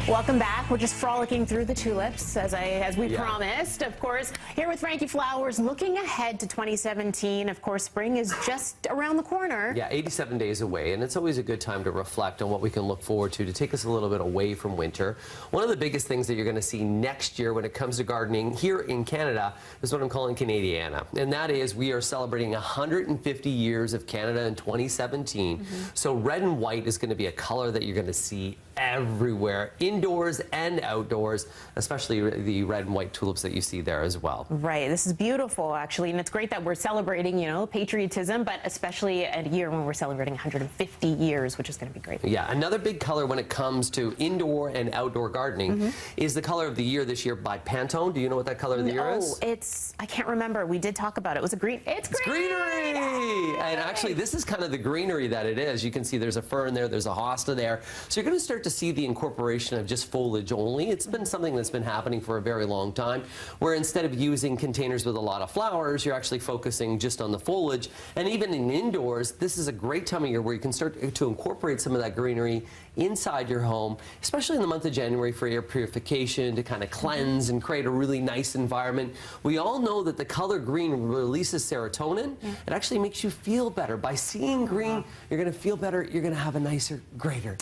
Welcome back. We're just frolicking through the tulips, as we promised, of course. Here with Frankie Flowers, looking ahead to 2017. Of course, spring is just around the corner. Yeah, 87 days away, and it's always a good time to reflect on what we can look forward to take us a little bit away from winter. One of the biggest things that you're going to see next year when it comes to gardening here in Canada is what I'm calling Canadiana, and that is we are celebrating 150 years of Canada in 2017. So red and white is going to be a color that you're going to see everywhere, indoors and outdoors, especially the red and white tulips that you see there as well. Right. This is beautiful, actually, and it's great that we're celebrating, you know, patriotism, but especially at a year when we're celebrating 150 years, which is going to be great. Yeah. Another big color when it comes to indoor and outdoor gardening is the color of the year this year by Pantone. Do you know what that color of the year is? Oh, I can't remember. We did talk about it. It was a green. It's Greenery! And actually, this is kind of the greenery that it is. You can see there's a fern there, there's a hosta there. So you're going to start to see the incorporation of just foliage only. It's been something that's been happening for a very long time, where instead of using containers with a lot of flowers, you're actually focusing just on the foliage. And even in indoors, this is a great time of year where you can start to incorporate some of that greenery inside your home, especially in the month of January for air purification, to kind of cleanse and create a really nice environment. We all know that the color green releases serotonin. It actually makes you feel better. By seeing green, you're going to feel better. You're going to have a nicer, greater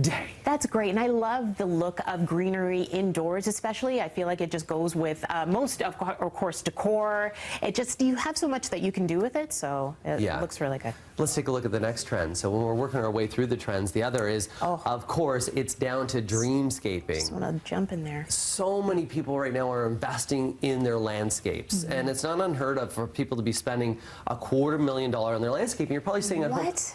day. That's great, and I love the look of greenery indoors, especially. I feel like it just goes with most of course, decor. It just, you have so much that you can do with it, so it looks really good. Let's take a look at the next trend. So when we're working our way through the trends, the other is, of course, it's down to dreamscaping. Just want to jump in there. So many people right now are investing in their landscapes, and it's not unheard of for people to be spending $250,000 on their landscaping. You're probably saying,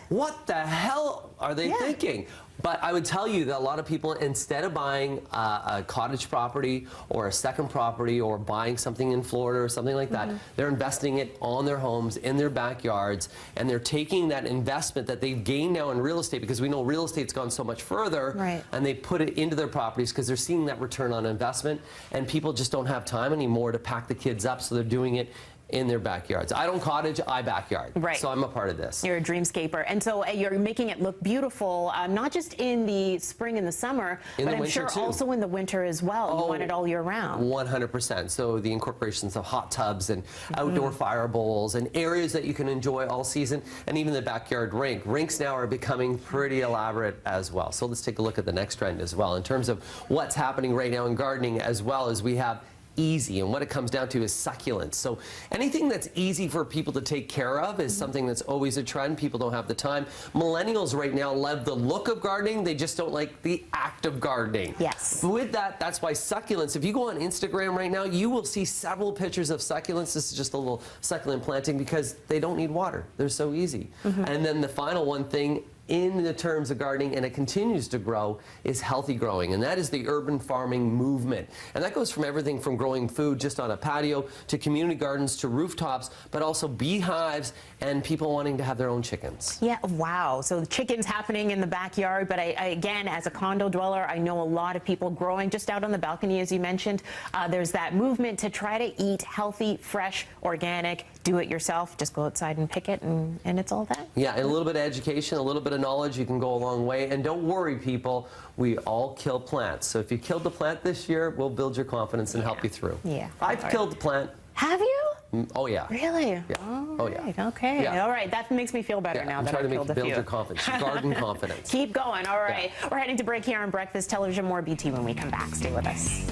what the hell are they thinking? But I would tell you that a lot of people, instead of buying a cottage property or a second property or buying something in Florida or something like that, they're investing it on their homes, in their backyards, and they're taking that investment that they've gained now in real estate, because we know real estate's gone so much further, and they put it into their properties because they're seeing that return on investment, and people just don't have time anymore to pack the kids up, so they're doing it in their backyards. I don't cottage, I backyard. So I'm a part of this. You're a dreamscaper, and so you're making it look beautiful, not just in the spring and the summer, but I'm sure also in the winter as well. You want it all year round. 100%. So the incorporations of hot tubs and outdoor fire bowls and areas that you can enjoy all season, and even the backyard rink. Rinks now are becoming pretty elaborate as well. So let's take a look at the next trend as well in terms of what's happening right now in gardening, as well as we have easy, and what it comes down to is succulents. So anything that's easy for people to take care of is something that's always a trend. People don't have the time. Millennials right now love the look of gardening, they just don't like the act of gardening. Yes. With that, that's why succulents, if you go on Instagram right now, you will see several pictures of succulents. This is just a little succulent planting because they don't need water. They're so easy. And then the final one thing in the terms of gardening, and it continues to grow, is healthy growing, and that is the urban farming movement. And that goes from everything from growing food just on a patio to community gardens to rooftops, but also beehives and people wanting to have their own chickens. Yeah, wow. So the chickens happening in the backyard, but I again, as a condo dweller, I know a lot of people growing just out on the balcony, as you mentioned. There's that movement to try to eat healthy, fresh, organic, do it yourself, just go outside and pick it, and it's all that. Yeah, and a little bit of education, a little bit of knowledge, you can go a long way. And don't worry, people, we all kill plants. So if you killed the plant this year, we'll build your confidence and help you through. Yeah. I've killed the plant. Have you? Oh, yeah. Really? Yeah. Oh, yeah. Okay. Yeah. All right. That makes me feel better now that I've killed a few. Build your confidence, your garden confidence. Keep going. All right. We're heading to break here on Breakfast Television. More BT when we come back. Stay with us.